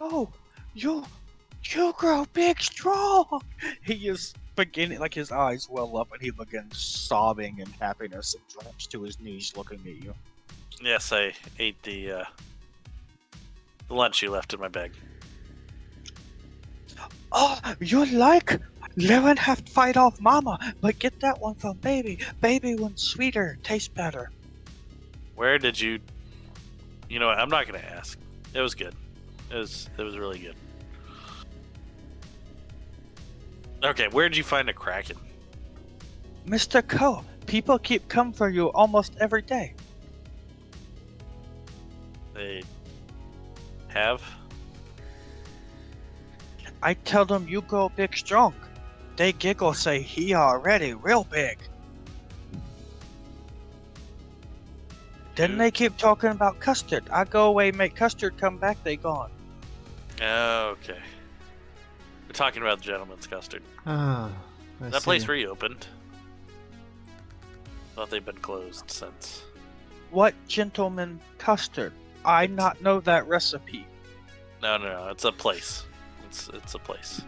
Oh, you grow big strong. He is beginning, like his eyes well up and he begins sobbing in happiness and drops to his knees looking at you. Yes, I ate the lunch you left in my bag. Oh, you like? Laren have to fight off Mama, but get that one from Baby. Baby one's sweeter, tastes better. Where did you... You know what, I'm not going to ask. It was good. It was really good. Okay, where did you find a Kraken? Mr. Ko, people keep come for you almost every day. They have? I tell them you grow big strong. They giggle, say he already real big. Then they keep talking about custard. I go away, make custard, come back, they gone. Okay. We're talking about the Gentleman's Custard. Ah, That place reopened. Thought they'd been closed since. What gentleman custard? I not know that recipe. No, it's a place. It's a place.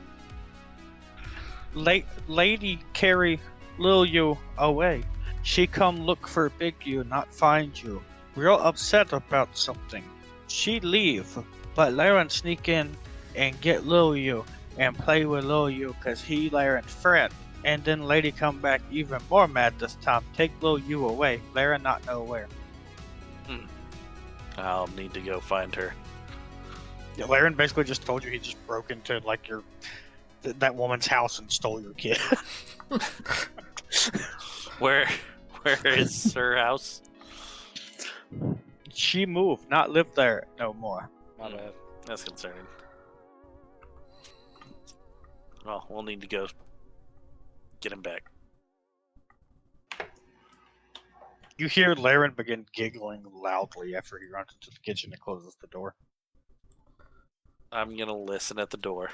Lady carry Lil you away. She come look for Big You, not find you. Real upset about something. She leave, but Laren sneak in and get Lil you and play with Lil you cause he Laren friend. And then Lady come back even more mad this time. Take Lil you away. Laren not know where. I'll need to go find her. Yeah, Laren basically just told you he just broke into like that woman's house and stole your kid. Where is her house? She moved, not live there no more. My bad. That's concerning. Well, we'll need to go get him back. You hear Laren begin giggling loudly after he runs into the kitchen and closes the door. I'm gonna listen at the door.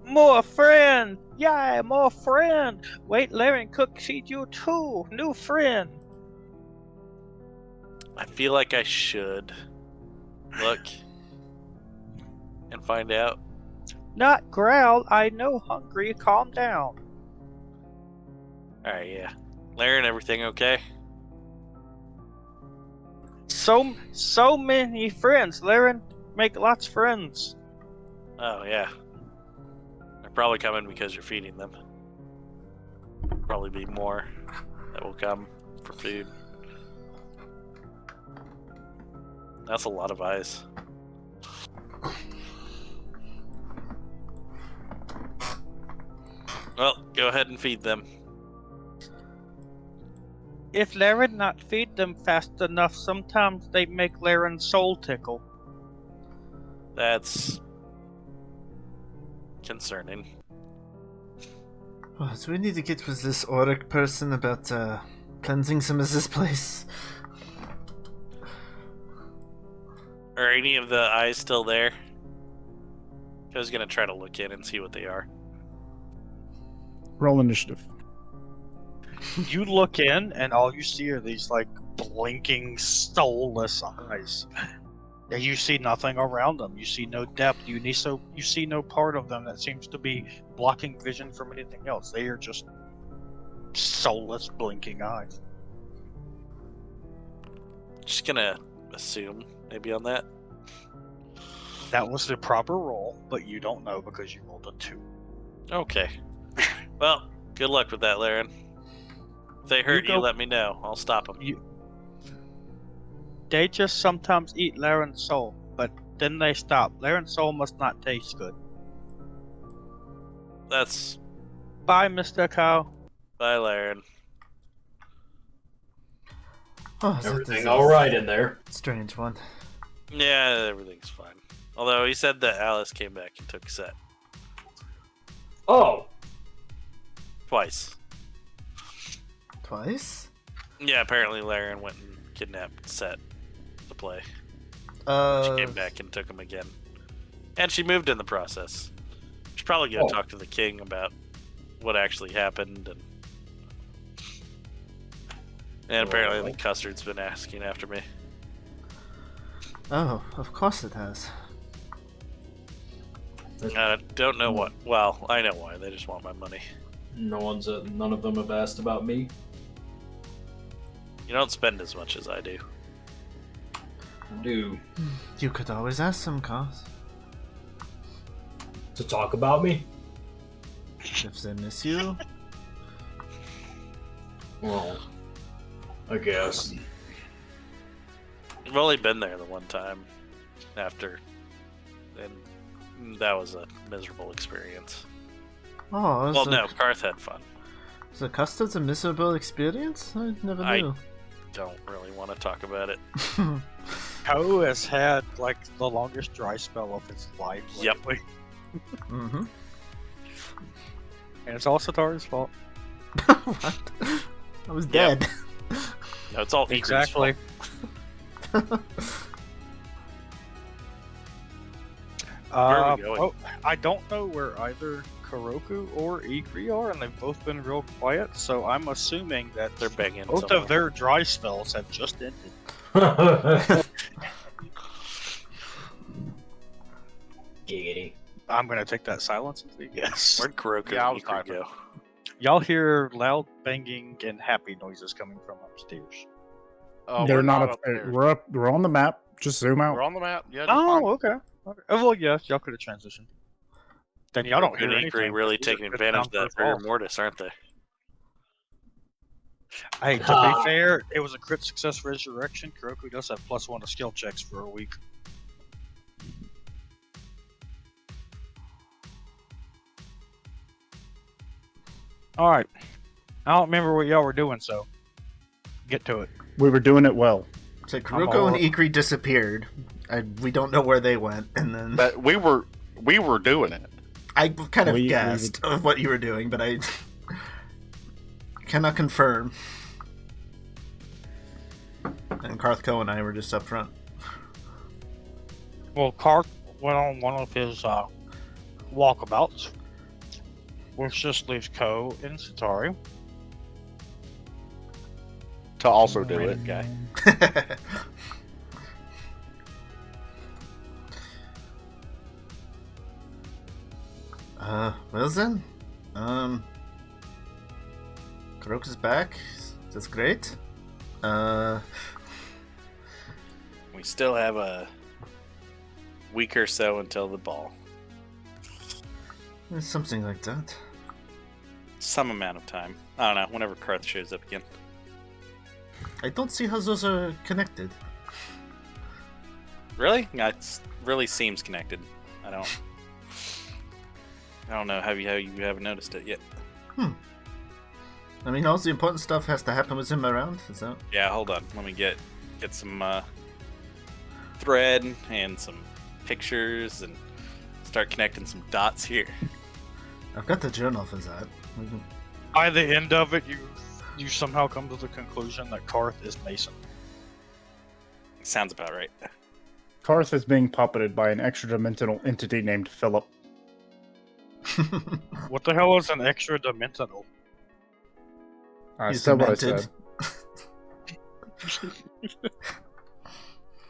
More friend! Yeah, more friend! Wait, Laren cook feed you too! New friend! I feel like I should look and find out. Not growl, I know hungry, calm down. Alright, yeah. Laren, everything okay? So many friends. Laren make lots of friends. Oh, yeah. They're probably coming because you're feeding them. Probably be more that will come for food. That's a lot of eyes. Well, go ahead and feed them. If Laren not feed them fast enough, sometimes they make Laren's soul tickle. That's concerning. Oh, do we need to get with this Rordrik person about cleansing some of this place? Are any of the eyes still there? I was gonna try to look in and see what they are. Roll initiative. You look in, and all you see are these like blinking, soulless eyes. And you see nothing around them. You see no depth. You see no part of them that seems to be blocking vision from anything else. They are just soulless, blinking eyes. Just gonna assume maybe on that. That was the proper roll, but you don't know because you rolled a 2. Okay. Well, good luck with that, Laren. If they hurt you, let me know. I'll stop them. They just sometimes eat Laren's soul, but then they stop. Laren's soul must not taste good. That's... Bye, Mr. Cow. Bye, Laren. Oh, Everything all right in there? Strange one. Yeah, everything's fine. Although he said that Alice came back and took Set. Oh, Twice. Twice? Yeah, apparently Laren went and kidnapped Set to play. She came back and took him again. And she moved in the process. She's probably going to talk to the king about what actually happened. And apparently the custard's been asking after me. Oh, of course it has. I don't know what. Well, I know why. They just want my money. None of them have asked about me. You don't spend as much as I do. Do You could always ask them, Karth. to talk about me? If they miss you. Well, I guess. I've only been there the one time after, and that was a miserable experience. Oh, Well, no, Karth had fun. The custard's a miserable experience? I never knew. Don't really want to talk about it. Ko has had like the longest dry spell of his life. Yep. lately. Mm-hmm. And it's all Setari's fault. What? I was Yep. dead. No, it's all Ikrie's Exactly. fault. Where are we going? Well, I don't know where either Kuroko or Ikrie are, and they've both been real quiet, so I'm assuming that They're banging. both somewhere. of their dry spells have just ended. Giggity. I'm gonna take that silence as a yes. Where'd Kuroko Yeah, I and was Ikrie typing. go? Y'all hear loud banging and happy noises coming from upstairs. We're not up there. there. We're up. We're on the map. Just zoom out. We're on the map. Yeah. Just Oh, fine. okay. Well, yes, y'all could have transitioned. Then y'all don't hear Kuroko and anything. Ikrie really These taking are good advantage of that sounds for rare fall. mortis, aren't they? Hey, to be fair, it was a crit success resurrection. Kuroko does have +1 to skill checks for a week. Alright. I don't remember what y'all were doing, so get to it. We were doing it well. So Kuroko all- and Ikrie disappeared. We don't know where they went, and then But we were doing it. I kind of We- guessed of what you were doing, but I cannot confirm. And Karth and I were just up front. Well, Karth went on one of his walkabouts, which just leaves Ko and Setari. To also do it. Random guy. Well then, Kuroko's back. That's great. We still have a week or so until the ball. Something like that. Some amount of time. I don't know. Whenever Karth shows up again. I don't see how those are connected. Really? It really seems connected. I don't know how you haven't noticed it yet. I mean, all the important stuff has to happen with him around. Is that? Yeah, hold on. Let me get some thread and some pictures and start connecting some dots here. I've got the journal for that. We can- By the end of it, you somehow come to the conclusion that Karth is Mason. Sounds about right. Karth is being puppeted by an extra-dimensional entity named Philip. What the hell is an extra dimensional? I He's said what I demented. said.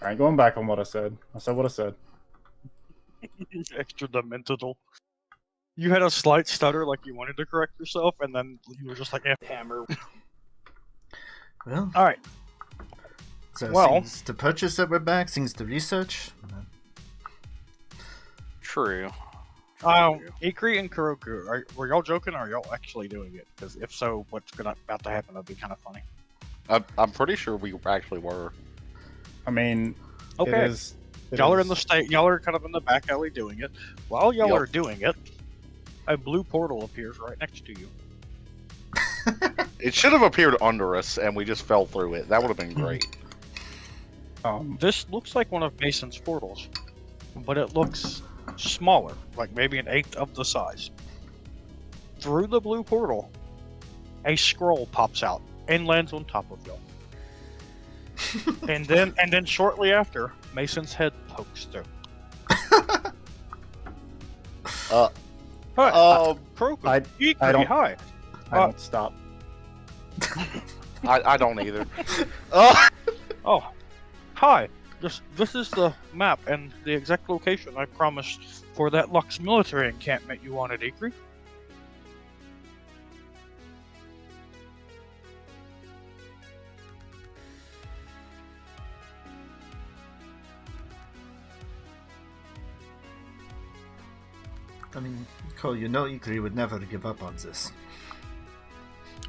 I ain't going back on what I said. I said what I said. Extra dimensional. You had a slight stutter, like you wanted to correct yourself, and then you were just like, hammer. Well, Alright. so Well- things to purchase that we're back, things to research. True. Ikrie and Kuroko, were y'all joking or are y'all actually doing it? Because if so, what's about to happen would be kind of funny. I'm pretty sure we actually were. I mean, Okay. it is. Y'all are in the state. Y'all are kind of in the back alley doing it. While y'all Yep. are doing it, a blue portal appears right next to you. It should have appeared under us, and we just fell through it. That would have been great. This looks like one of Mason's portals, but it looks smaller, like maybe an eighth of the size. Through the blue portal, a scroll pops out and lands on top of y'all. and then shortly after, Mason's head pokes through. Uh, Hi, Um, Kroku, I Ikrie, don't- hi. I don't stop. I don't either. Oh, hi. This is the map and the exact location I promised for that Lux military encampment you wanted, Ikrie. I mean, Cole, you know Ikrie would never give up on this.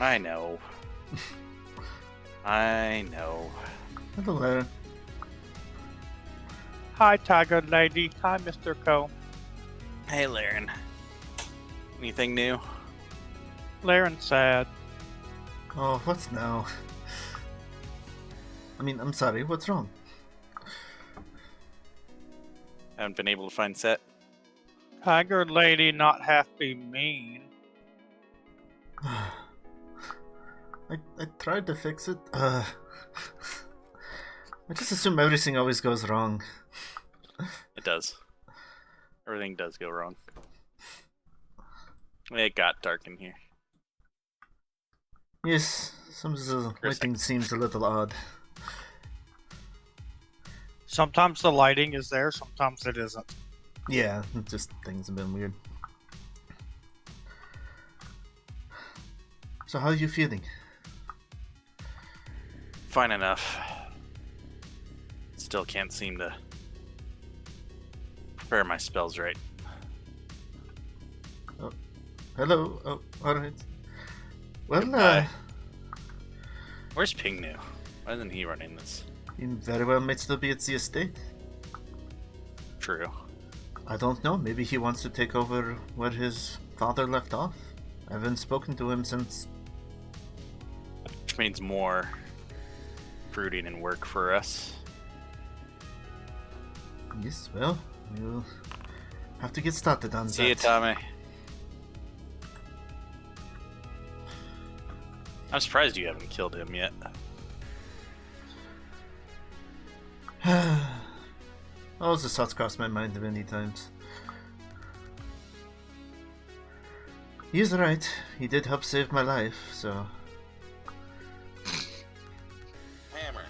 I know. I know. Hello, Laren. Hi, Tiger Lady. Hi, Mr. Cole. Hey, Laren. Anything new? Laren's sad. Oh, what's now? I mean, I'm sorry, what's wrong? Haven't been able to find Set. Tiger Lady not half be mean. I tried to fix it. I just assume everything always goes wrong. It does. Everything does go wrong. It got dark in here. Yes, some of the lighting seems a little odd. Sometimes the lighting is there, sometimes it isn't. Yeah, just things have been weird. So how are you feeling? Fine enough. Still can't seem to prepare my spells right. Oh, hello. Oh, alright. Well, Goodbye. Where's Pingnu? Why isn't he running this? he very well might still be at the estate. True. I don't know, maybe he wants to take over where his father left off. I haven't spoken to him since... Which means more brooding and work for us. Yes, well, we'll have to get started on that. See you, Tommy. I'm surprised you haven't killed him yet. Oh, the thoughts crossed my mind many times. He's right. He did help save my life, so... Hammer.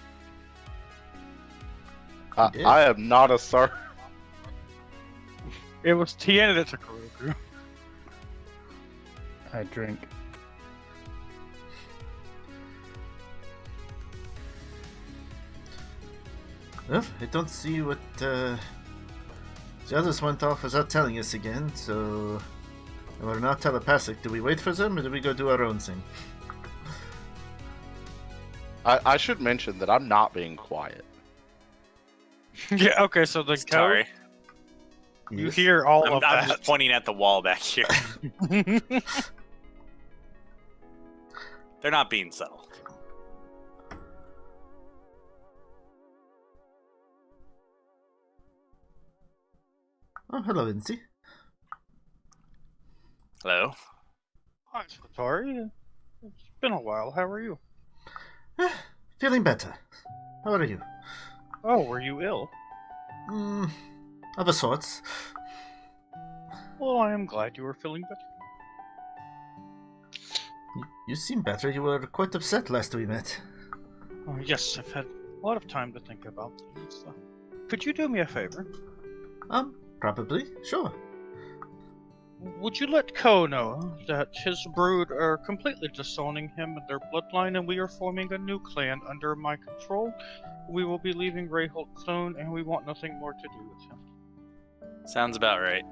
I am not a sir. It was Tiana that took Roku. I drink. Well, I don't see what the others went off without telling us again, so we're not telepathic. Do we wait for them, or do we go do our own thing? I should mention that I'm not being quiet. Yeah, okay, so the Sorry. You Yes. hear all I'm of that. just pointing at the wall back here. They're not being subtle. Oh, hello, Vinci. Hello? Hi, Setari. It's been a while. How are you? Feeling better. How are you? Oh, were you ill? Of a sorts. Well, I am glad you were feeling better. You seem better. You were quite upset last we met. Oh, yes, I've had a lot of time to think about things. Could you do me a favor? Probably. Sure. Would you let Ko know that his brood are completely disowning him and their bloodline, and we are forming a new clan under my control? We will be leaving Rayholt soon, and we want nothing more to do with him. Sounds about right.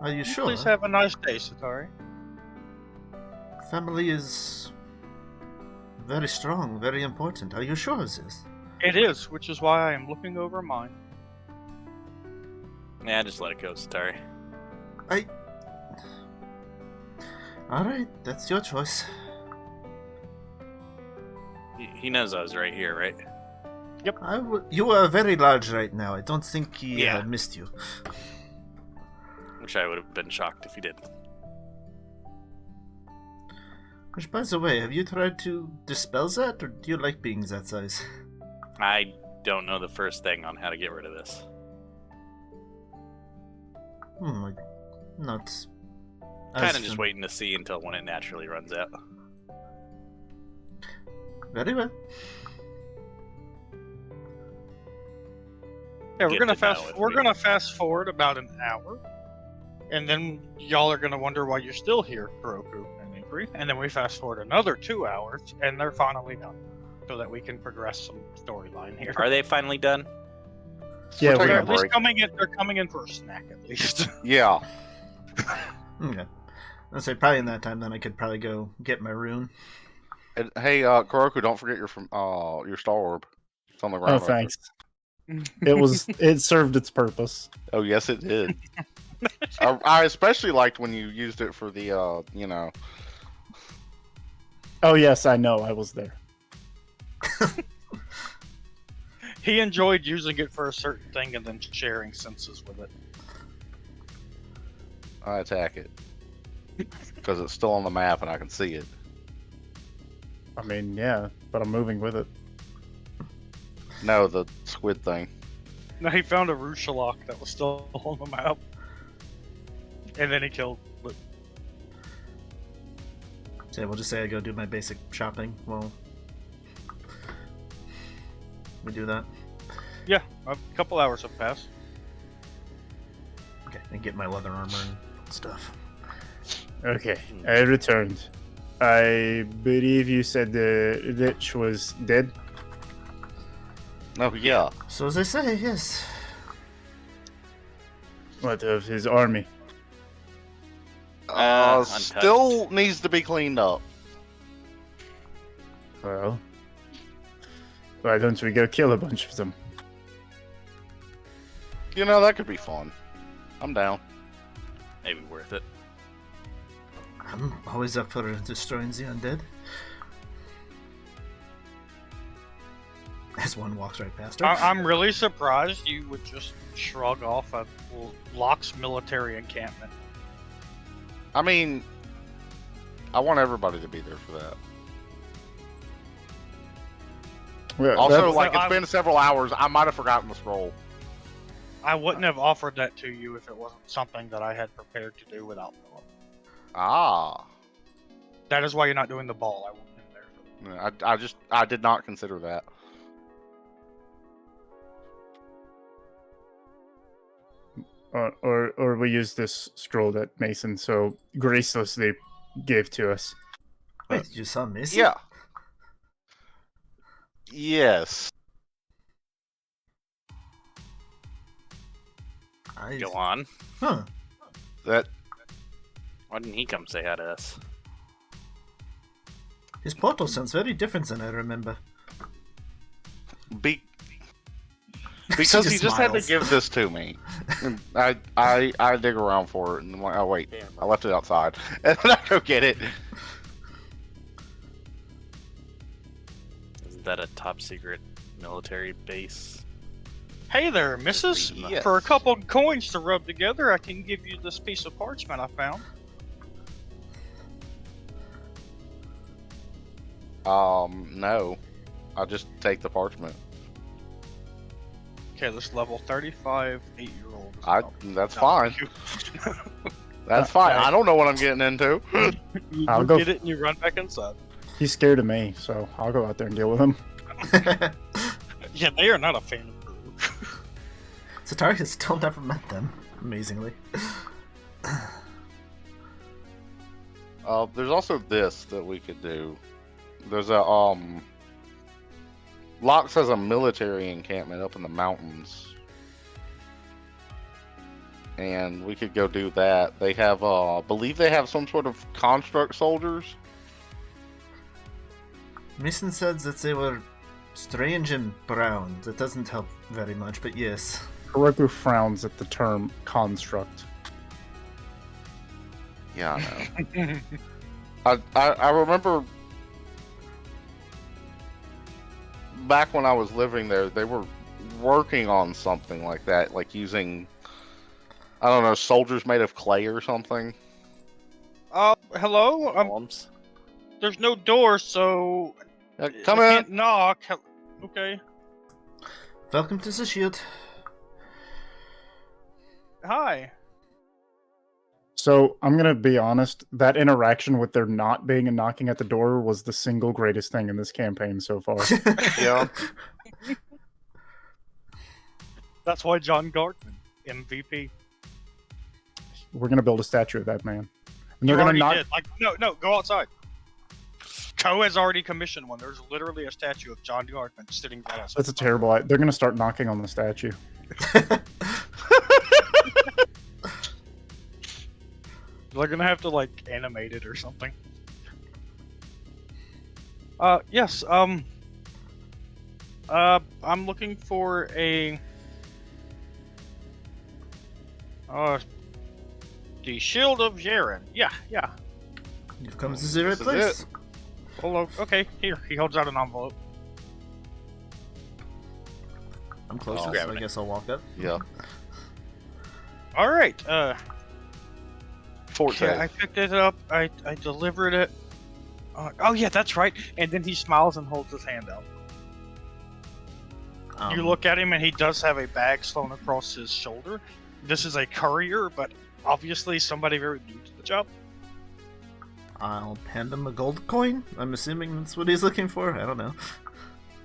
Are you sure? Please have a nice day, Setari. Family is very strong, very important. Are you sure of this? It is, which is why I am looking over mine. Yeah, just let it go, Setari. Alright, that's your choice. He knows I was right here, right? Yep. You are very large right now. I don't think he Yeah. missed you. Which I would have been shocked if he did. Which, by the way, have you tried to dispel that, or do you like being that size? I don't know the first thing on how to get rid of this. Not. Kind of just waiting to see until when it naturally runs out. Very well. Yeah, Get to know if we're we- gonna fast forward about an hour, and then y'all are gonna wonder why you're still here, Kuroku and Ikrie. And then we fast forward another 2 hours, and they're finally done, so that we can progress some storyline here. Are they finally done? Yeah, We're taking They're a at least break. coming in. They're coming in for a snack at least. Yeah. Okay. I'd say probably in that time, then I could probably go get my rune. And, hey, Kuroku, don't forget your star orb. It's on the ground. Oh, right there. thanks. It served its purpose. Oh, yes, it did. I especially liked when you used it for the, you know. Oh yes, I know. I was there. He enjoyed using it for a certain thing and then sharing senses with it. I attack it because it's still on the map and I can see it. I mean, yeah, but I'm moving with it. No, the squid thing. No, he found a Rushalok that was still on the map, and then he killed it. So yeah, we'll just say I go do my basic shopping while we do that. Yeah, a couple hours have passed. Okay, and get my leather armor and stuff. Okay, I returned. I believe you said the Lich was dead. Oh, yeah. So as I say, yes. What of his army? Untouched. Still needs to be cleaned up. Well, why don't we go kill a bunch of them? You know, that could be fun. I'm down. Maybe worth it. I'm always up for destroying the undead. As one walks right past her. I'm really surprised you would just shrug off a Locke's military encampment. I mean, I want everybody to be there for that. Well, Also, that's- like, it's I- been several hours. I might have forgotten the scroll. I wouldn't have offered that to you if it wasn't something that I had prepared to do without Philip. Ah. That is why you're not doing the ball. I went in there. I did not consider that. or we use this scroll that Mason so graciously gave to us. Wait, you saw Missy? Yeah. Yes. Go on. Huh. That Why didn't he come say hi to us? His portal sounds very different than I remember. be because he just had to smiles. give this to me. And I dig around for it and I'm like, oh wait, I left it outside. And then I go get it. Isn't that a top secret military base? Hey there, missus. Yes. For a couple of coins to rub together, I can give you this piece of parchment I found. No. I'll just take the parchment. Okay, this level 35 8-year-old. That's fine. That's fine. I don't know what I'm getting into. You I'll go get it and you run back inside. He's scared of me, so I'll go out there and deal with him. Yeah, they are not a fan of Peru. Setari has still never met them, amazingly. There's also this that we could do. There's a Locke has a military encampment up in the mountains. And we could go do that. They have believe they have some sort of construct soldiers. Mason said that they were strange and brown. That doesn't help very much, but yes. Kuroku frowns at the term construct. Yeah, I know. I remember back when I was living there, they were working on something like that, like using, I don't know, soldiers made of clay or something. Hello? Columns? There's no door, so Come I in. can't knock. Okay. Welcome to the shield. Hi. So I'm gonna be honest, that interaction with there not being a knocking at the door was the single greatest thing in this campaign so far. Yeah. That's why John Gartman, MVP. We're gonna build a statue of that man, and they're You gonna already knock. did. Like, no, go outside. Co has already commissioned one. There's literally a statue of John Gartman sitting there. That's a terrible. They're gonna start knocking on the statue. They're gonna have to like animate it or something. Yes. I'm looking for a. The Shield of Yaren. Yeah. You've come to the right This is place. it. Hold okay, here. He holds out an envelope. I'm close, Oh. so I guess I'll walk up. Yeah. Alright, Fort okay, I picked it up, I delivered it. Oh yeah, that's right. And then he smiles and holds his hand out. You look at him and he does have a bag slung across his shoulder. This is a courier, but obviously somebody very new to the job. I'll hand him a gold coin. I'm assuming that's what he's looking for. I don't know.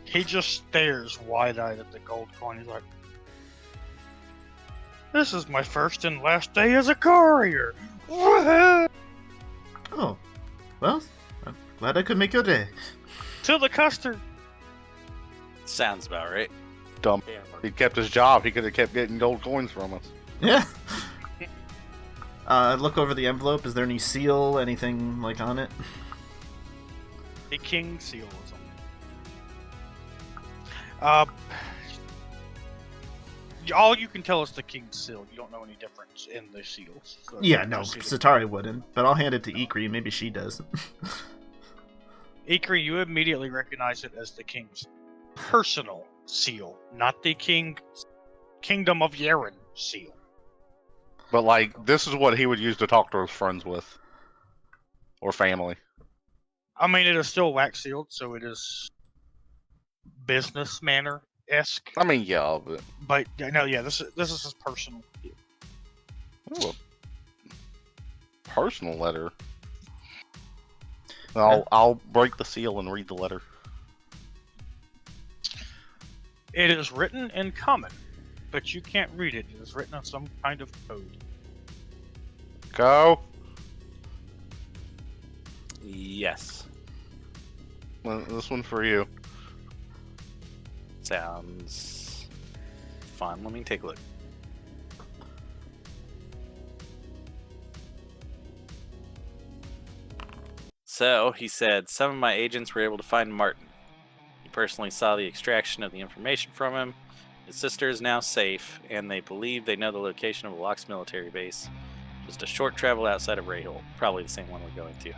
He just stares wide-eyed at the gold coin. He's like, "This is my first and last day as a courier. Woohoo! Oh, well, I'm glad I could make your day. To the custard." Sounds about right. Dumb. He kept his job. He could have kept getting gold coins from us. Yeah. Look over the envelope. Is there any seal, anything like on it? The king seal is on. All you can tell is the king's seal. You don't know any difference in the seals. So Yeah, you no, don't see the- Setari wouldn't. But I'll hand it to Ikrie. Maybe she does. Ikrie, you immediately recognize it as the king's personal seal, not the Kingdom of Yaren seal. But like, this is what he would use to talk to his friends with, or family. I mean, it is still wax sealed, so it is business manner esque. I mean, yeah, but But no, yeah, this is his personal seal. ooh, a personal letter. I'll break the seal and read the letter. It is written in common, but you can't read it. It is written in some kind of code. Go. Yes. Well, this one's for you. Sounds fun. Let me take a look. So, he said, some of my agents were able to find Martin. He personally saw the extraction of the information from him. His sister is now safe, and they believe they know the location of a Lock's military base. Just a short travel outside of Rayhole. Probably the same one we're going to.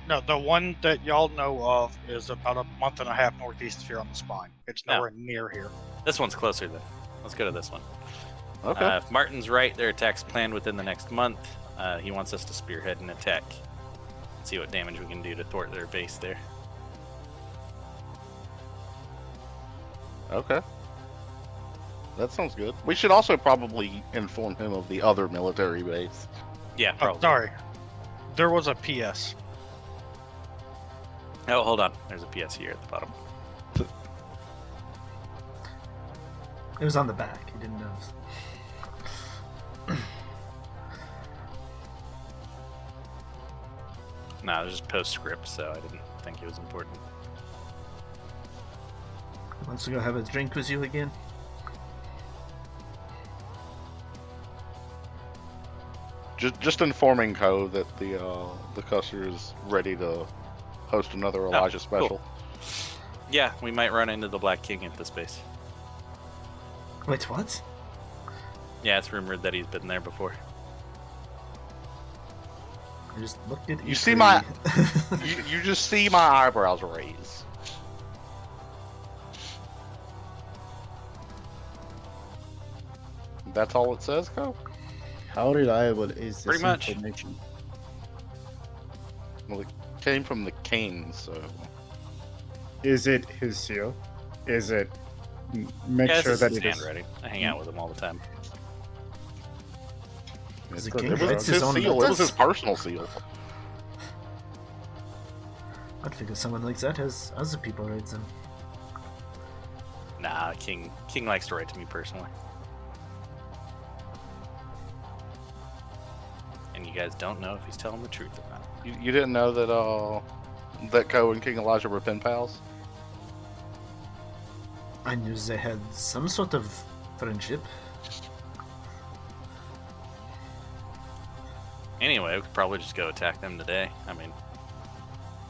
No, the one that y'all know of is about a month and a half northeast of here on the spine. It's No. nowhere near here. This one's closer then. Let's go to this one. Okay. If Martin's right, their attack's planned within the next month. He wants us to spearhead an attack. See what damage we can do to thwart their base there. Okay. That sounds good. We should also probably inform him of the other military base. Yeah, Oh, probably. sorry. There was a PS. Oh, hold on. There's a PS here at the bottom. It was on the back. You didn't notice. No, there's just postscript, so I didn't think it was important. Wants to go have a drink with you again? Just informing Ko that the Custer is ready to host another Elijah special. Yeah, we might run into the Black King at this base. Wait, what? Yeah, it's rumored that he's been there before. I just looked at You see Ikrie. my- you just see my eyebrows raise. That's all it says, Ko? How reliable is this Pretty much. information? Well, it came from the king, so Is it his seal? Is it make Yeah, sure this that is it his is? handwriting. I hang out with him all the time. Is the it king was writes his his own seal. It was his notes? personal seal. I'd figure someone like that has other people write them. Nah, King likes to write to me personally. guys don't know if he's telling the truth or not. You didn't know that Ko and King Elijah were pen pals? I knew they had some sort of friendship. Anyway, we could probably just go attack them today. I mean,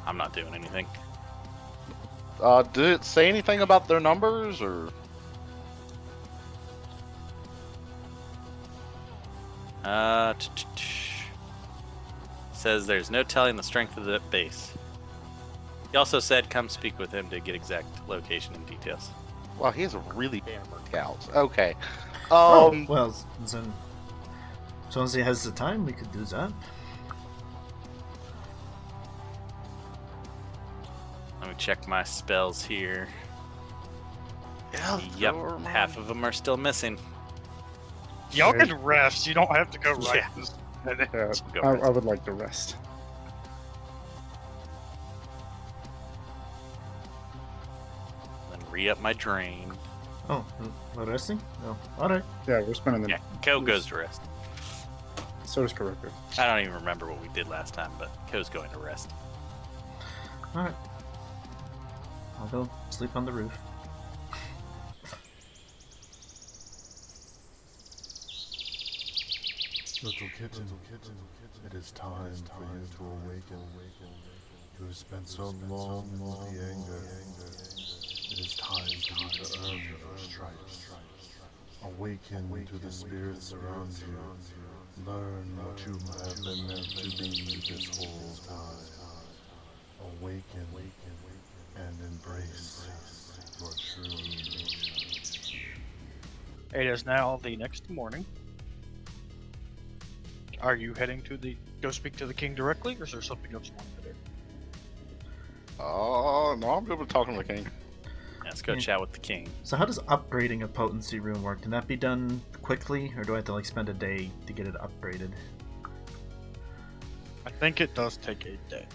I'm not doing anything. Did it say anything about their numbers, or? Says there's no telling the strength of the base. He also said come speak with him to get exact location and details. Well, he has a really hammered scouts. Okay. Well, then, as long as he has the time, we could do that. Let me check my spells here. Yeah. Yep, half of them are still missing. Y'all can rest. You don't have to go right Yeah. this minute. Yeah, Go I rest. would like to rest. Then re-up my drain. Oh, we're resting? Oh, alright. Yeah, we're spending the. Yeah, Ko goes to rest. So does Kuroko. I don't even remember what we did last time, but Ko's going to rest. Alright. I'll go sleep on the roof. Little kitten, it is time for you to awaken. You have spent so long with the anger. It is time for you to earn your stripes. Awaken to the spirits around you. Learn what you have been meant to be this whole time. Awaken and embrace your true nature. It is now the next morning. Are you heading to go speak to the king directly, or is there something else you want to do? No, I'm good with talking to the king. Yeah, let's go chat with the king. So how does upgrading a potency rune work? Can that be done quickly, or do I have to like spend a day to get it upgraded? I think it does take a day.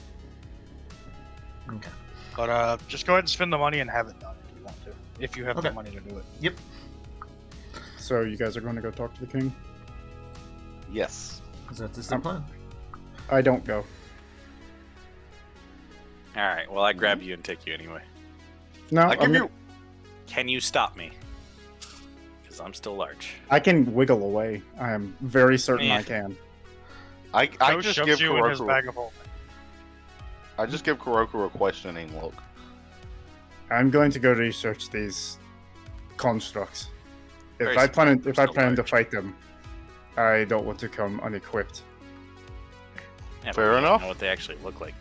Okay. But just go ahead and spend the money and have it done if you want to. If you have Okay. the money to do it. Yep. So you guys are going to go talk to the king? Yes. Is that the plan? I don't go. Alright, well, I grab you and take you anyway. No, I give you. Can you stop me? Because I'm still large. I can wiggle away. I am very certain Yeah. I can. I Joe just shoves give you in his Kuroko. bag of holding. I just give Kuroko a questioning look. I'm going to go research these constructs. Very If I plan still to large. fight them, I don't want to come unequipped. Yeah, but Fair we don't enough. know what they actually look like.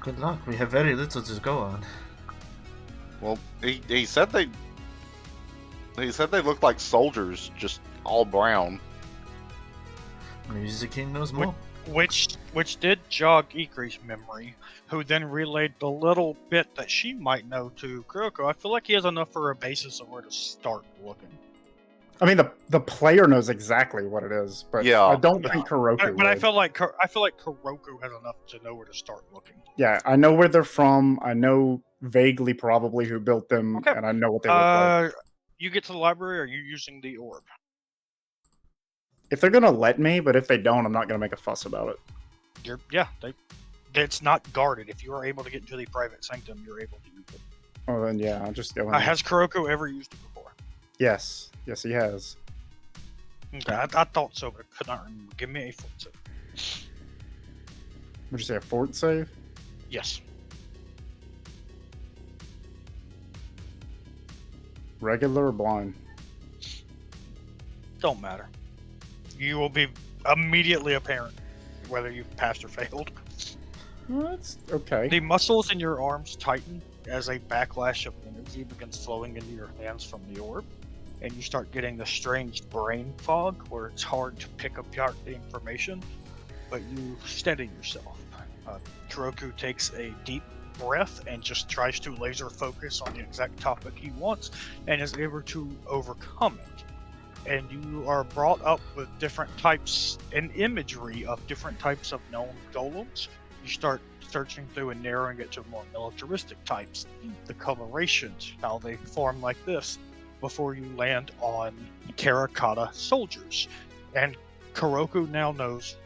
Good luck. We have very little to go on. Well, he said they looked like soldiers, just all brown. Maybe the king knows more. Which did jog Ikrie's memory, who then relayed the little bit that she might know to Kuroko. I feel like he has enough for a basis of where to start looking. I mean, the player knows exactly what it is, but Yeah. I don't think Kuroko But I would. feel like Kuroko has enough to know where to start looking. Yeah, I know where they're from. I know vaguely probably who built them, Okay. and I know what they look like. You get to the library, or are you using the orb? If they're gonna let me, but if they don't, I'm not gonna make a fuss about it. It's not guarded. If you are able to get into the private sanctum, you're able to use it. Oh, then yeah, I'll just go in. Has Kuroko ever used it before? Yes, he has. Okay, I thought so, but I could not remember. Give me a fort save. Would you say a fort save? Yes. Regular or blind? Don't matter. You will be immediately apparent whether you've passed or failed. Well, that's okay. The muscles in your arms tighten as a backlash of energy begins flowing into your hands from the orb, and you start getting the strange brain fog where it's hard to pick apart the information, but you steady yourself. Kuroko takes a deep breath and just tries to laser focus on the exact topic he wants and is able to overcome it. And you are brought up with different types and imagery of different types of known golems. You start searching through and narrowing it to more militaristic types, the colorations, how they form like this, before you land on Terra-Cotta Soldiers. And Kuroku now knows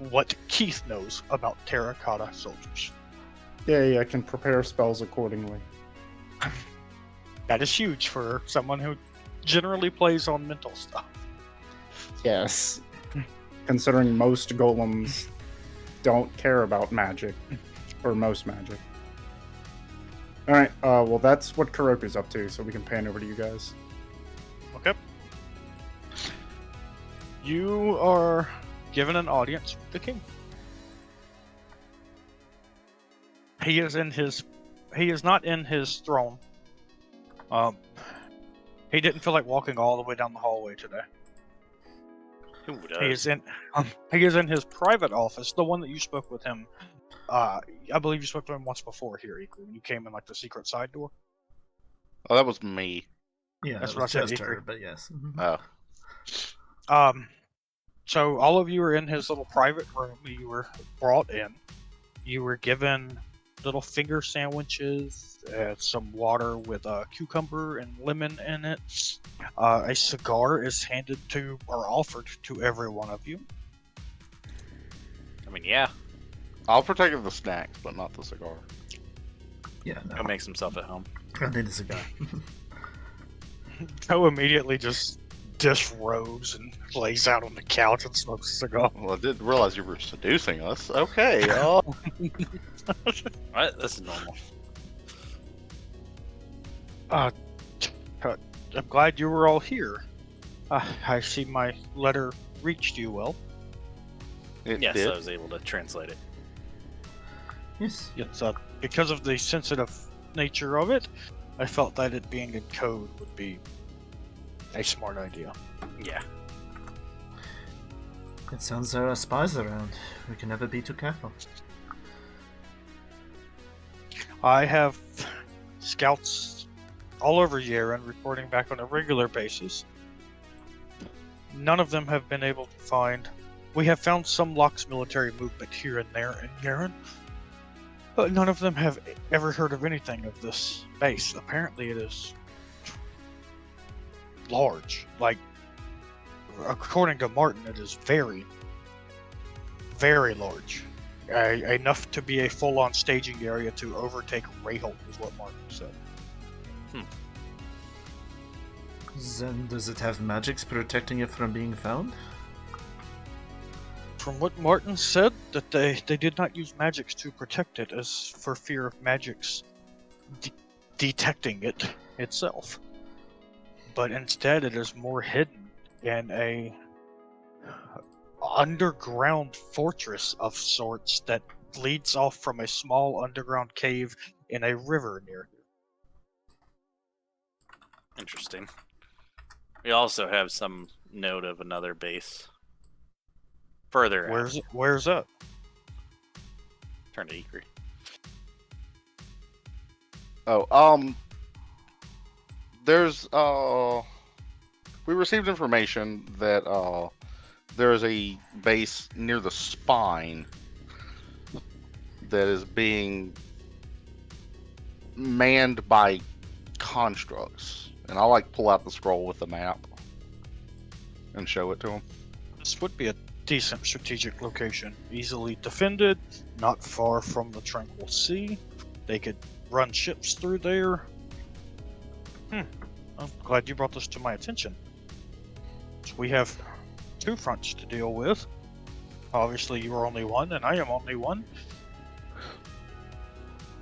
what Keith knows about Terra-Cotta Soldiers. Yeah, I can prepare spells accordingly. That is huge for someone who generally plays on mental stuff. Yes. Considering most golems don't care about magic. Or most magic. Alright, well that's what Kuroku's up to, so we can pan over to you guys. Okay. You are given an audience with the king. He is not in his throne. He didn't feel like walking all the way down the hallway today. Who does? He is in his private office, the one that you spoke with him. I believe you spoke to him once before here, Ikrie, when you came in like the secret side door. Oh, that was me. Yeah, That's that what I was said, just her, Ikrie. but yes. Oh. So all of you are in his little private room. You were brought in. You were given little finger sandwiches, some water with a cucumber and lemon in it. A cigar is handed to or offered to every one of you. I mean, yeah. I'll partake of the snacks, but not the cigar. Yeah, Go no. makes himself at home. I need a cigar. Joe immediately just disrobes and lays out on the couch and smokes a cigar. Well, I didn't realize you were seducing us. Okay, What? This is normal. I'm glad you were all here. I see my letter reached you well. it Yes, did. I was able to translate it. Yes. Yes, because of the sensitive nature of it, I felt that it being in code would be a smart idea. Yeah. It sounds there are spies around. We can never be too careful. I have scouts all over Yeren reporting back on a regular basis. None of them have been able to find... We have found some Locke's military movement here and there in Yeren, but none of them have ever heard of anything of this base. Apparently it is large. Like, according to Martin, it is very, very large. Enough to be a full-on staging area to overtake Rayholt, is what Martin said. Then does it have magics protecting it from being found? From what Martin said, that they did not use magics to protect it, as for fear of magics detecting it itself. But instead, it is more hidden in a underground fortress of sorts that leads off from a small underground cave in a river near here. Interesting. We also have some note of another base. Further out. Where's that? Turn to Ikrie. There's we received information that there is a base near the spine that is being manned by constructs, and I'll pull out the scroll with the map and show it to him. This would be a decent strategic location, easily defended, not far from the Tranquil Sea. They could run ships through there. I'm glad you brought this to my attention. So we have two fronts to deal with. Obviously, you are only one, and I am only one.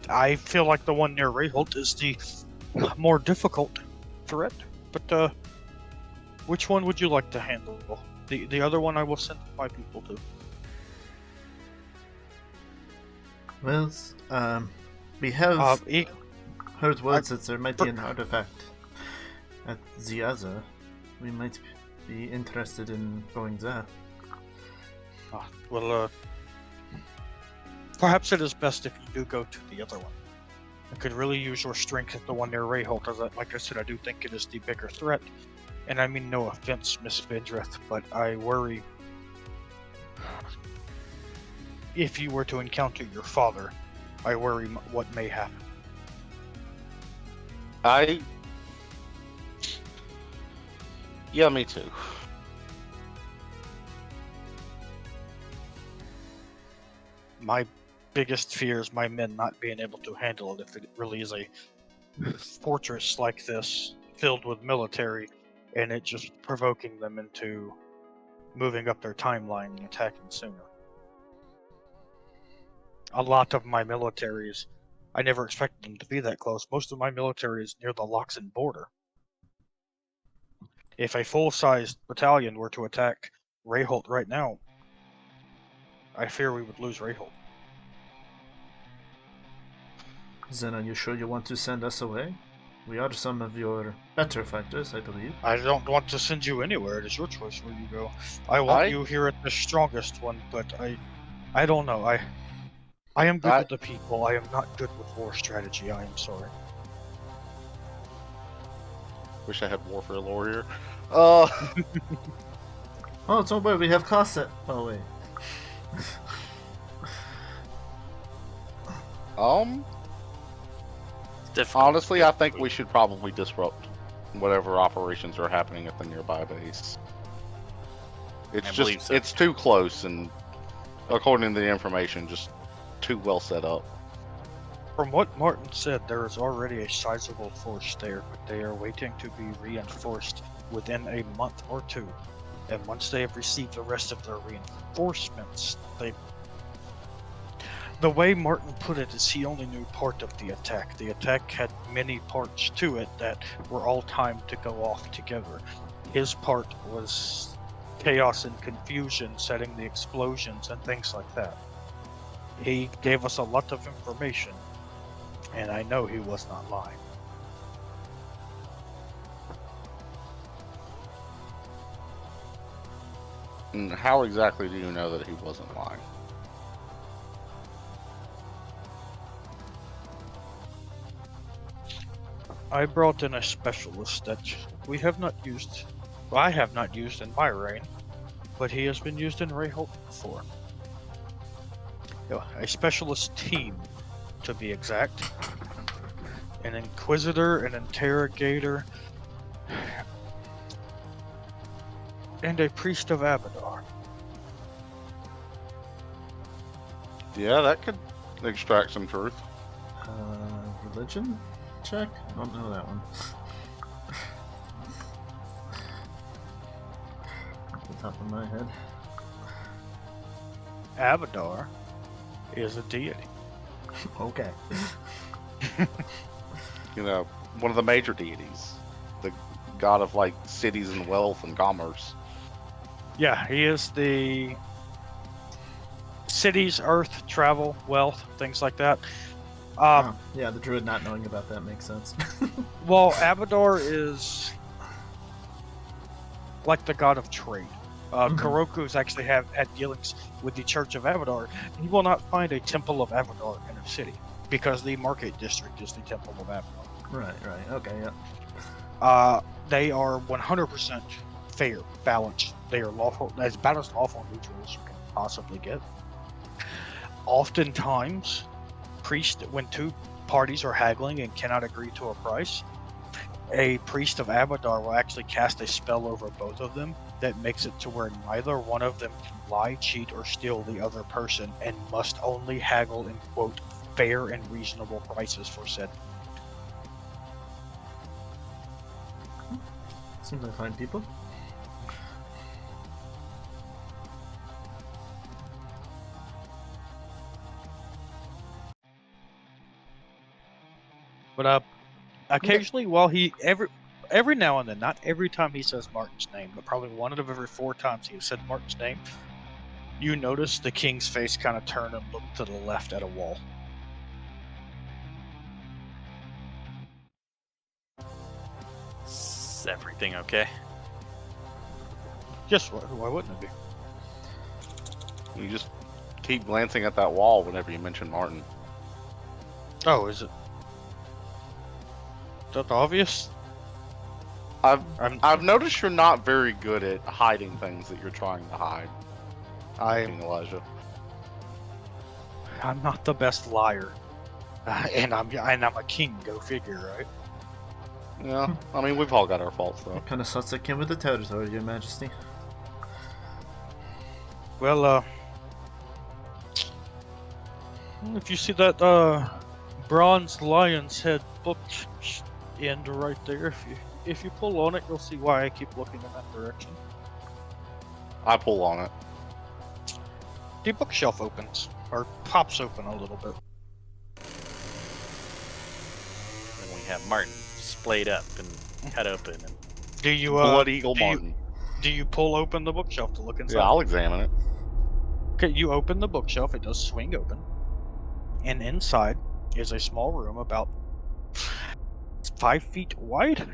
I feel like the one near Rayholt is the more difficult threat, but which one would you like to handle? The other one I will send my people to. Well, we have heard words that there might be an artifact at the other. We might be interested in going there. Perhaps it is best if you do go to the other one. I could really use your strength at the one near Rayholt, as like I said, I do think it is the bigger threat. And I mean no offense, Miss Vidrith, but I worry if you were to encounter your father, I worry what may happen. Yeah, me too. My biggest fear is my men not being able to handle it if it really is a fortress like this, filled with military, and it just provoking them into moving up their timeline and attacking sooner. A lot of my militaries, I never expected them to be that close. Most of my military is near the Loxan border. If a full-sized battalion were to attack Rayholt right now, I fear we would lose Rayholt. Then are you sure you want to send us away? We are some of your better fighters, I believe. I don't want to send you anywhere. It is your choice where you go. I want you here at the strongest one, but I don't know. I am good with the people. I am not good with war strategy. I am sorry. Wish I had warfare lore here. Oh, don't worry, we have Cosset. Oh, wait. Honestly, I think we should probably disrupt whatever operations are happening at the nearby base. It's too close, and according to the information, just too well set up. From what Martin said, there is already a sizable force there, but they are waiting to be reinforced within a month or two. And once they have received the rest of their reinforcements, the way Martin put it is he only knew part of the attack. The attack had many parts to it that were all timed to go off together. His part was chaos and confusion, setting the explosions and things like that. He gave us a lot of information, and I know he was not lying. And how exactly do you know that he wasn't lying? I brought in a specialist that we have not used. Well, I have not used in my reign, but he has been used in Rayholt before. A specialist team, to be exact. An Inquisitor, an Interrogator, and a Priest of Abadar. Yeah, that could extract some truth. Religion check? I don't know that one. Off the top of my head. Abadar is a deity. Okay. You know, one of the major deities. The god of, like, cities and wealth and commerce. Yeah, he is the cities, earth, travel, wealth, things like that. Yeah, the Druid not knowing about that makes sense. Well, Abadar is like the god of trade. Kuroku's actually had dealings with the Church of Abadar. You will not find a Temple of Abadar in a city, because the market district is the Temple of Abadar. Right, okay, yeah. They are 100% fair, balanced. They are lawful, as balanced, lawful, and neutral as you can possibly get. Oftentimes, when two parties are haggling and cannot agree to a price, a Priest of Abadar will actually cast a spell over both of them that makes it to where neither one of them can lie, cheat, or steal the other person, and must only haggle in, quote, fair and reasonable prices for said. Seems like fine people. But occasionally, while every now and then, not every time he says Martin's name, but probably one out of every 4 times he has said Martin's name, you notice the king's face kind of turn and look to the left at a wall. Is everything okay? Yes, why wouldn't it be? You just keep glancing at that wall whenever you mention Martin. Oh, is it? Is that obvious? I've noticed you're not very good at hiding things that you're trying to hide. Elijah. I'm not the best liar, and I'm a king. Go figure, right? Yeah, I mean we've all got our faults though. What kind of suspect came with the territory, Your If you see that bronze lion's head book end right there, if you pull on it, you'll see why I keep looking in that direction. I pull on it. The bookshelf opens, or pops open a little bit. And we have Martin splayed up and cut open. And Do you Blood Eagle Martin. Do you pull open the bookshelf to look inside? Yeah, I'll examine it. Okay, you open the bookshelf. It does swing open, and inside is a small room about 5 feet wide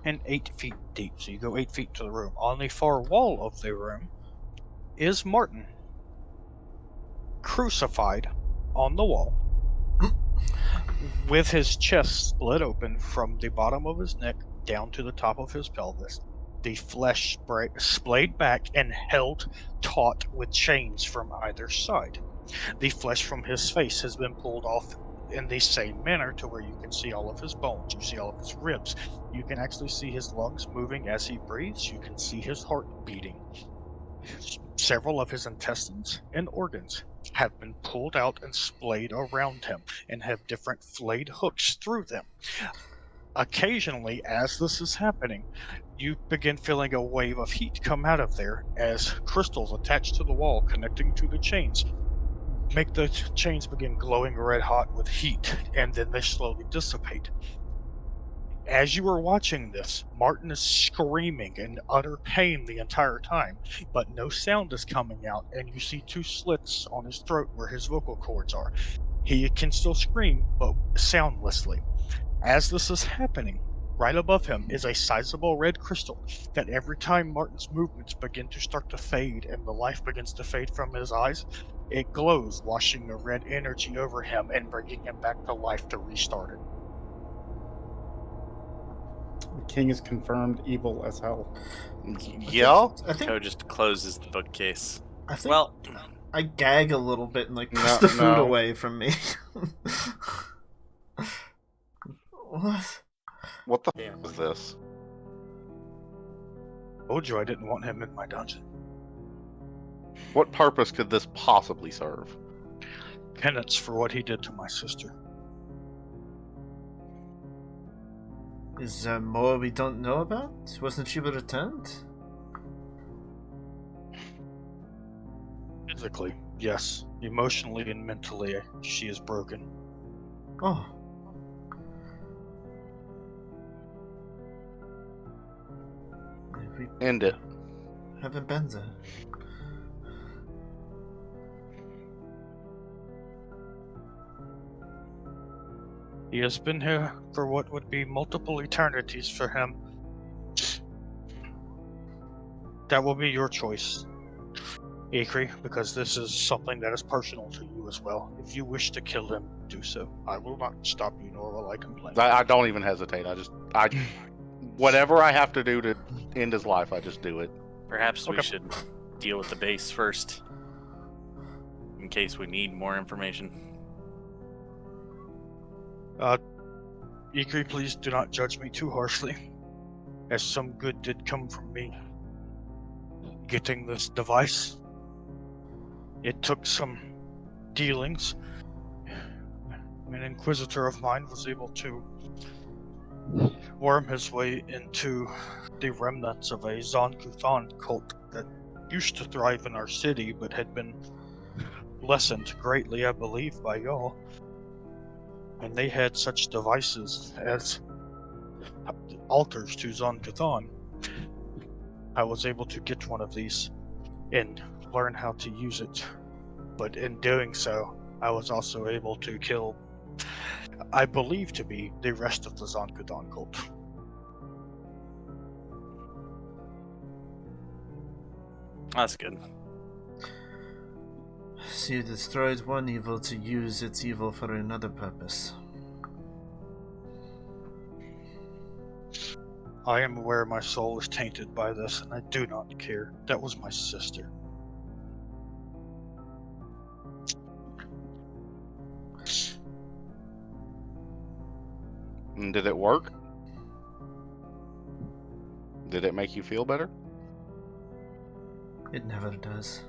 and 8 feet deep. So you go 8 feet to the room. On the far wall of the room is Martin, crucified on the wall, with his chest split open from the bottom of his neck down to the top of his pelvis. The flesh splayed back and held taut with chains from either side. The flesh from his face has been pulled off in the same manner to where you can see all of his bones, you see all of his ribs, you can actually see his lungs moving as he breathes, you can see his heart beating. Several of his intestines and organs have been pulled out and splayed around him and have different flayed hooks through them. Occasionally, as this is happening, you begin feeling a wave of heat come out of there as crystals attached to the wall connecting to the chains make the chains begin glowing red hot with heat, and then they slowly dissipate. As you are watching this, Martin is screaming in utter pain the entire time, but no sound is coming out, and you see 2 slits on his throat where his vocal cords are. He can still scream, but soundlessly. As this is happening, right above him is a sizable red crystal that every time Martin's movements begin to start to fade and the life begins to fade from his eyes, it glows, washing a red energy over him and bringing him back to life to restart it. The king is confirmed evil as hell. Yeah? I think Ko just closes the bookcase. well, I gag a little bit and push the food away from me. What? What the f is this? Told you I didn't want him in my dungeon. What purpose could this possibly serve? Penance for what he did to my sister. Is there more we don't know about? Wasn't she returned? Physically, yes. Emotionally and mentally, she is broken. Oh. End it. Haven't been there. He has been here for what would be multiple eternities for him. That will be your choice, Ikrie, because this is something that is personal to you as well. If you wish to kill him, do so. I will not stop you, nor will I complain. I don't even hesitate. Whatever I have to do to end his life, I just do it. Perhaps we should deal with the base first, in case we need more information. Ikrie, please do not judge me too harshly, as some good did come from me getting this device. It took some dealings. An inquisitor of mine was able to worm his way into the remnants of a Zon-Kuthon cult that used to thrive in our city, but had been lessened greatly, I believe, by y'all. And they had such devices as altars to Zon-Kuthon. I was able to get one of these and learn how to use it. But in doing so, I was also able to kill, I believe to be, the rest of the Zon-Kuthon cult. That's good. So you destroyed one evil to use its evil for another purpose. I am aware my soul is tainted by this, and I do not care. That was my sister. And did it work? Did it make you feel better? It never does.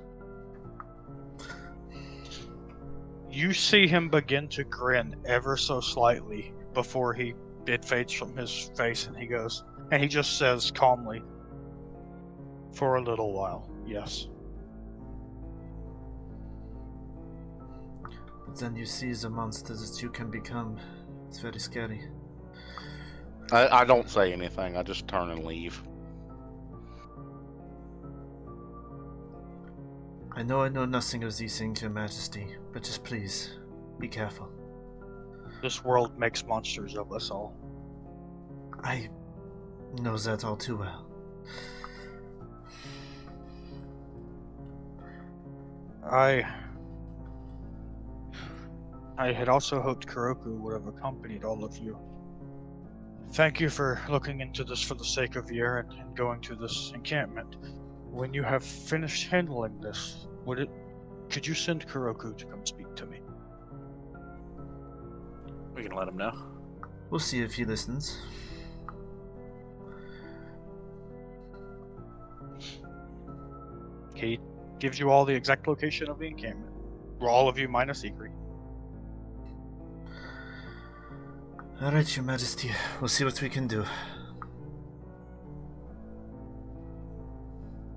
You see him begin to grin ever so slightly before it fades from his face, and he just says calmly, "For a little while, yes." But then you see the monster that you can become. It's very scary. I don't say anything. I just turn and leave. I know nothing of these things, Your Majesty, but just please, be careful. This world makes monsters of us all. I know that all too well. I had also hoped Kuroku would have accompanied all of you. Thank you for looking into this for the sake of Yer and going to this encampment. When you have finished handling this, could you send Kuroku to come speak to me? We can let him know. We'll see if he listens. He gives you all the exact location of the encampment. For all of you minus Ikrie. Alright, Your Majesty. We'll see what we can do.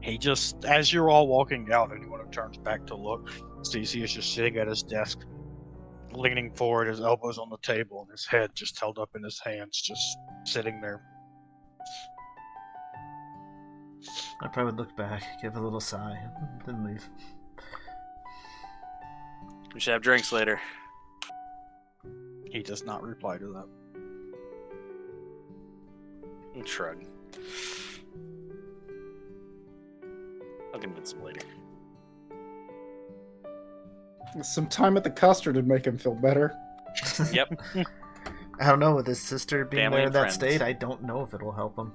He just, as you're all walking down, anyone who turns back to look, sees he is just sitting at his desk, leaning forward, his elbows on the table, and his head just held up in his hands, just sitting there. I probably look back, give a little sigh, then leave. We should have drinks later. He does not reply to that. Shrug. I'll convince him later. Some time at the custard would make him feel better. Yep. I don't know, with his sister being Family there in and that friends. state, I don't know if it'll help him.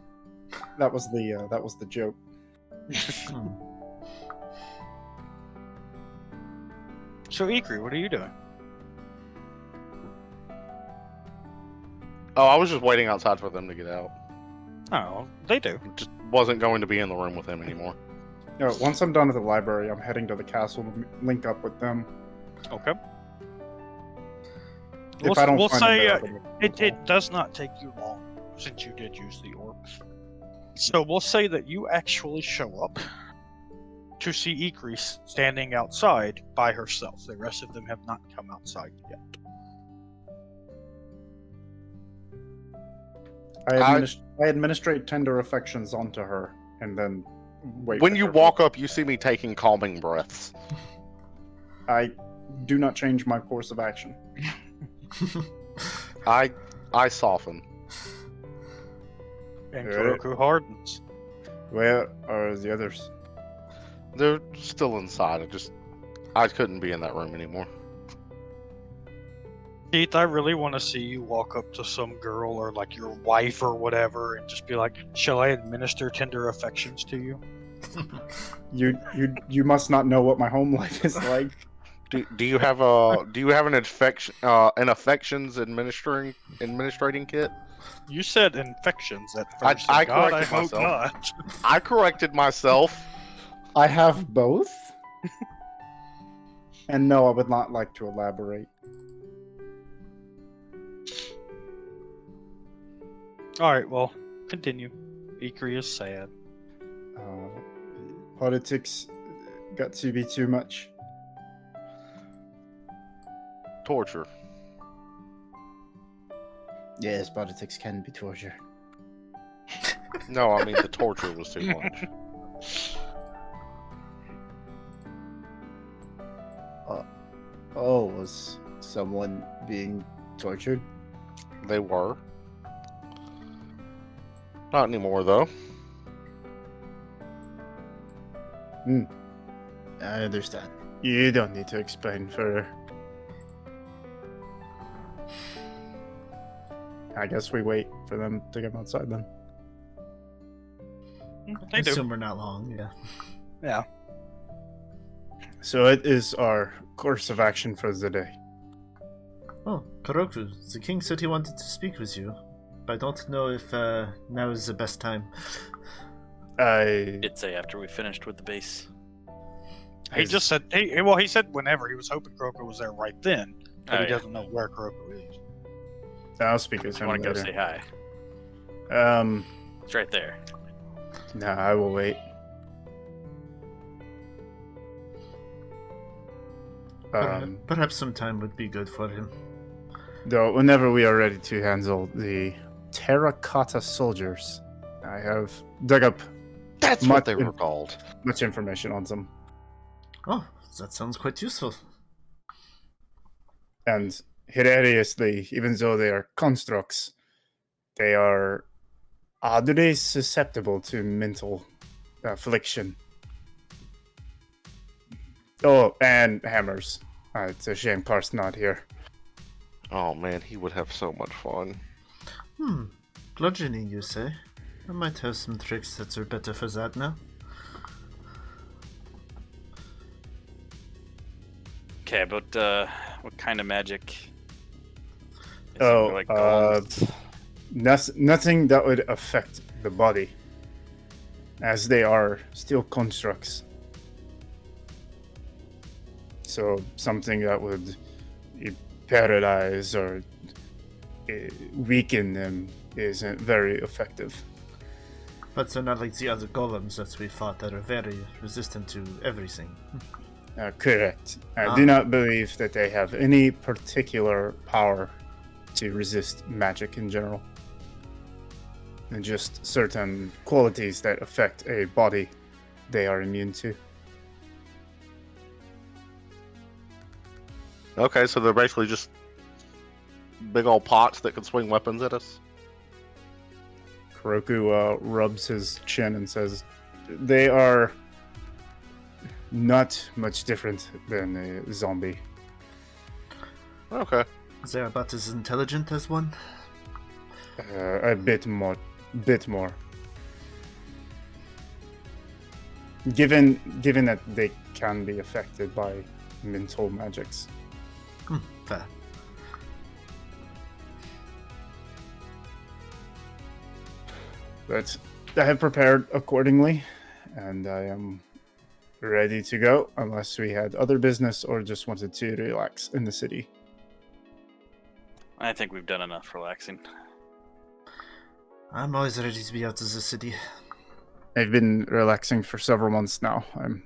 That was the joke. So, Ikrie, what are you doing? Oh, I was just waiting outside for them to get out. Oh, they do. Just wasn't going to be in the room with him anymore. Once I'm done at the library, I'm heading to the castle to link up with them. Okay. If I don't we'll find say them there, it does not take you long since you did use the orb. So we'll say that you actually show up to see Ikrie standing outside by herself. The rest of them have not come outside yet. I administrate tender affections onto her, and then wait. When for you her. walk up, you see me taking calming breaths. I do not change my course of action. I soften. And Alright. Kuroku hardens. Where are the others? They're still inside. I couldn't be in that room anymore. Keith, I really want to see you walk up to some girl or like your wife or whatever and just be like, "Shall I administer tender affections to you?" You must not know what my home life is like. Do you have an affections administrating kit? You said infections at first. I God, I corrected hope myself. not. I corrected myself. I have both. And no, I would not like to elaborate. Alright, well, continue. Ikrie is sad. Politics got to be too much. Torture. Yes, politics can be torture. No, I mean the torture was too much. Was someone being tortured? They were. Not anymore, though. I understand. You don't need to explain further. I guess we wait for them to come outside then. They do. Assume we're not long, yeah. Yeah. So it is our course of action for the day. Oh, Kuroku, the king said he wanted to speak with you, but I don't know if now is the best time. I Did say after we finished with the base. He just said, he said whenever. He was hoping Kroku was there right then, but he doesn't know where Kroku is. I'll speak with I him want to go later. say hi. It's right there. Nah, I will wait. Perhaps some time would be good for him. Though, whenever we are ready to handle the Terra-Cotta Soldiers, I have dug up That's what they were called. much information on them. Oh, that sounds quite useful. And hilariously, even though they are constructs, they are oddly susceptible to mental affliction. Oh, and hammers. It's a shame Karth's not here. Oh man, he would have so much fun. Bludgeoning, you say? I might have some tricks that are better for that now. Okay, but what kind of magic? Is it like golems? Nothing that would affect the body, as they are still constructs. So something that would paralyze or weaken them isn't very effective. But they're not like the other golems that we fought that are very resistant to everything. Correct. I do not believe that they have any particular power to resist magic in general. And just certain qualities that affect a body they are immune to. Okay, so they're basically just big old pots that can swing weapons at us? Kuroku rubs his chin and says, they are not much different than a zombie. Okay. They are about as intelligent as one? A bit more. Given that they can be affected by mental magics. Fair. But I have prepared accordingly, and I am ready to go, unless we had other business or just wanted to relax in the city. I think we've done enough relaxing. I'm always ready to be out of the city. I've been relaxing for several months now. I'm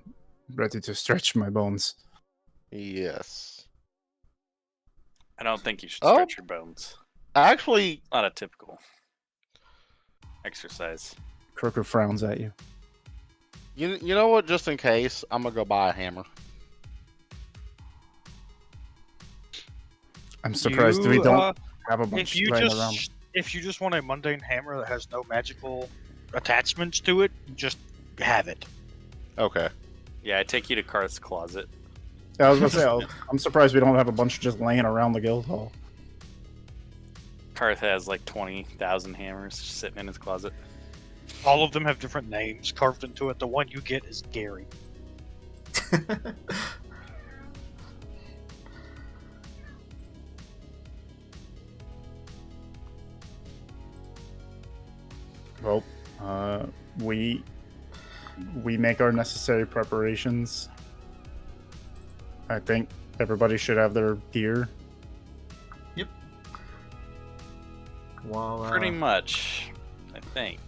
ready to stretch my bones. Yes. I don't think you should stretch your bones. Actually, Not a typical exercise. Croker frowns at you. you know what? Just in case, I'm gonna go buy a hammer. I'm surprised we don't have a bunch laying around. If you just want a mundane hammer that has no magical attachments to it, just have it. Okay. Yeah, I take you to Karth's closet. Yeah, I was gonna say, I'm surprised we don't have a bunch just laying around the guild hall. Karth has like 20,000 hammers sitting in his closet. All of them have different names carved into it. The one you get is Gary. Well, we make our necessary preparations. I think everybody should have their gear. Yep. Well, Pretty much, I think.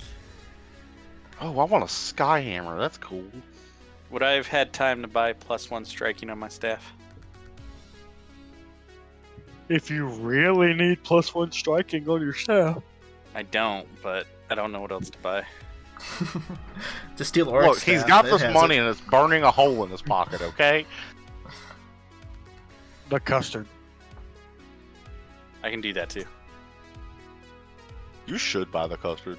Oh, I want a sky hammer. That's cool. Would I have had time to buy +1 striking on my staff? If you really need +1 striking on your staff. I don't, but I don't know what else to buy. to steal Orc's Look, he's staff, got it this has money it. and it's burning a hole in his pocket, okay? The custard. I can do that too. You should buy the custard.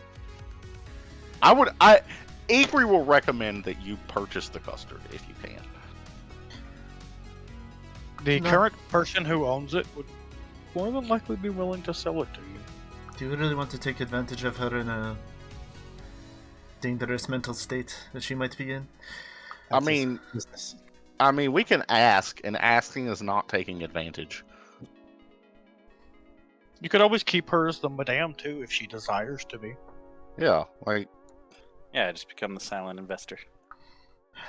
Ikrie will recommend that you purchase the custard if you can. The No. current person who owns it would more than likely be willing to sell it to you. Do you really want to take advantage of her in a dangerous mental state that she might be in? I mean, we can ask, and asking is not taking advantage. You could always keep her as the madame too if she desires to be. Yeah, like, Yeah, just become the silent investor.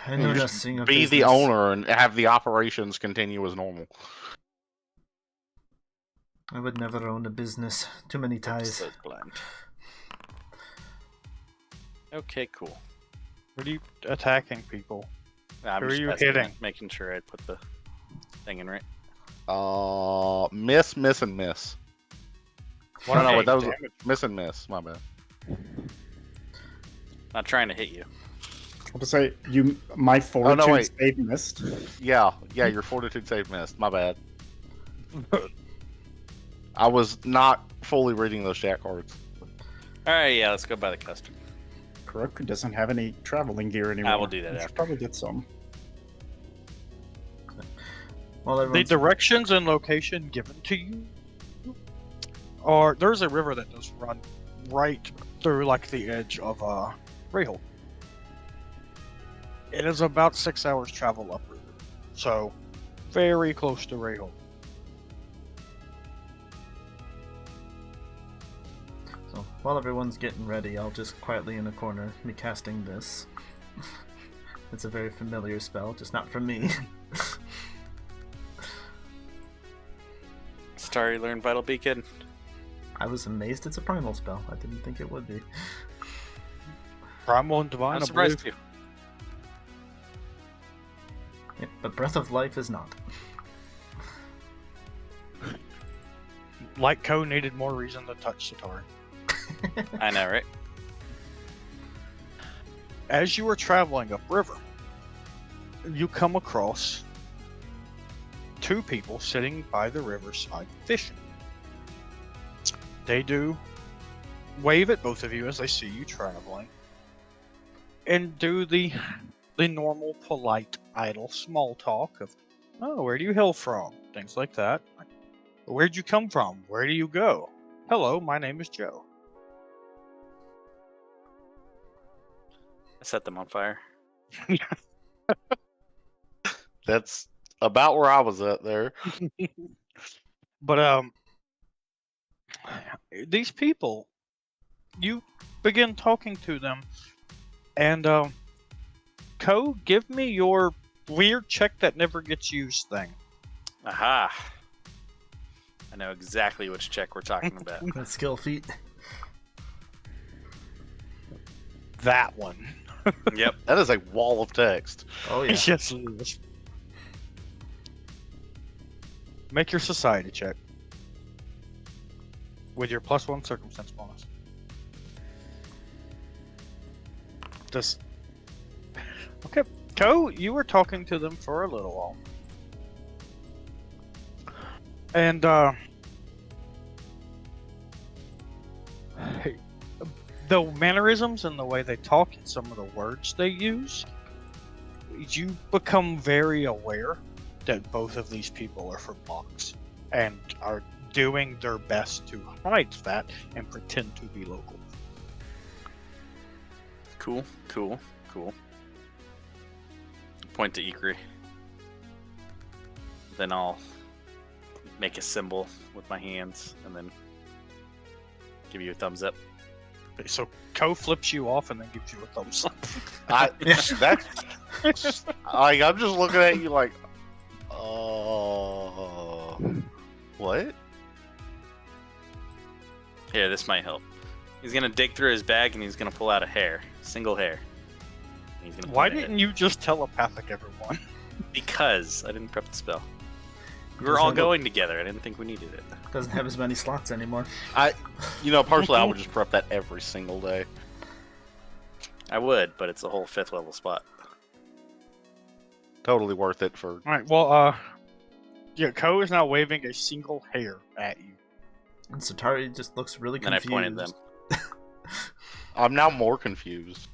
I know Just nothing of be the business. owner and have the operations continue as normal. I would never own a business. Too many ties. So blind. Okay, cool. What are you attacking people? I'm Who are just you asking, hitting? making sure I put the thing in right. Miss, and miss. What No, okay, that was damage. miss and miss. My bad. Not trying to hit you. I'll just say my fortitude wait. save missed. Yeah, your fortitude save missed. My bad. I was not fully reading those chat cards. Alright, yeah, let's go buy the custom. Kuroku doesn't have any traveling gear anymore. I will do that We should after. probably get some. Well, The everyone's... directions and location given to you there's a river that does run right through like the edge of Rayhold. It is about 6 hours travel upriver, so very close to Rayhold. So, while everyone's getting ready, I'll just quietly in a corner be casting this. It's a very familiar spell, just not from me. Setari learn Vital Beacon. I was amazed it's a primal spell. I didn't think it would be. Primal and Divine, I'm I surprised believe. too. Yep, but Breath of Life is not. Like Co needed more reason to touch Setari. I know, right? As you are traveling upriver, you come across two people sitting by the riverside fishing. They do wave at both of you as they see you traveling, and do the normal, polite, idle small talk of, "Oh, where do you hail from?" Things like that. "Where'd you come from? Where do you go?" "Hello, my name is Joe." I set them on fire. That's about where I was at there. But these people, you begin talking to them, and Co, give me your weird check that never gets used thing. Aha! I know exactly which check we're talking about. That skill feat. That one. Yep. That is a wall of text. Oh yeah. Yes, it is. Make your society check with your +1 circumstance bonus. Just okay. Co, you were talking to them for a little while, and the mannerisms and the way they talk and some of the words they use, you become very aware that both of these people are from Mox and are doing their best to hide that and pretend to be local. Cool. Point to Ikrie. Then I'll make a symbol with my hands and then give you a thumbs up. Okay, so Co flips you off and then gives you a thumbs up. That's like I'm just looking at you like, what? Here, this might help. He's gonna dig through his bag and he's gonna pull out a hair, single hair. And he's gonna Why point at didn't you just telepathic everyone? it. Because I didn't prep the spell. We were Doesn't all have going together. I didn't think we needed it. Doesn't have as many slots anymore. Personally, I would just prep that every single day. I would, but it's a whole 5th level spot. Totally worth it for. All right. Well, yeah, Co is now waving a single hair at you. And Setari just looks really And then I confused. pointed them. I'm now more confused.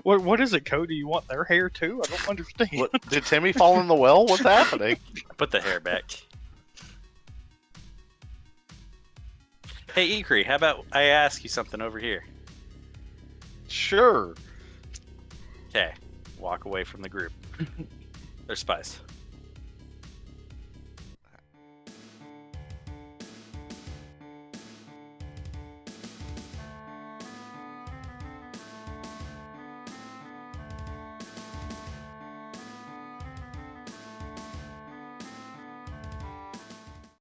What is it, Co? Do you want their hair too? I don't understand. What, did Timmy fall in the well? What's happening? I put the hair back. Hey, Ikrie, how about I ask you something over here? Sure. Okay, walk away from the group. They're spies.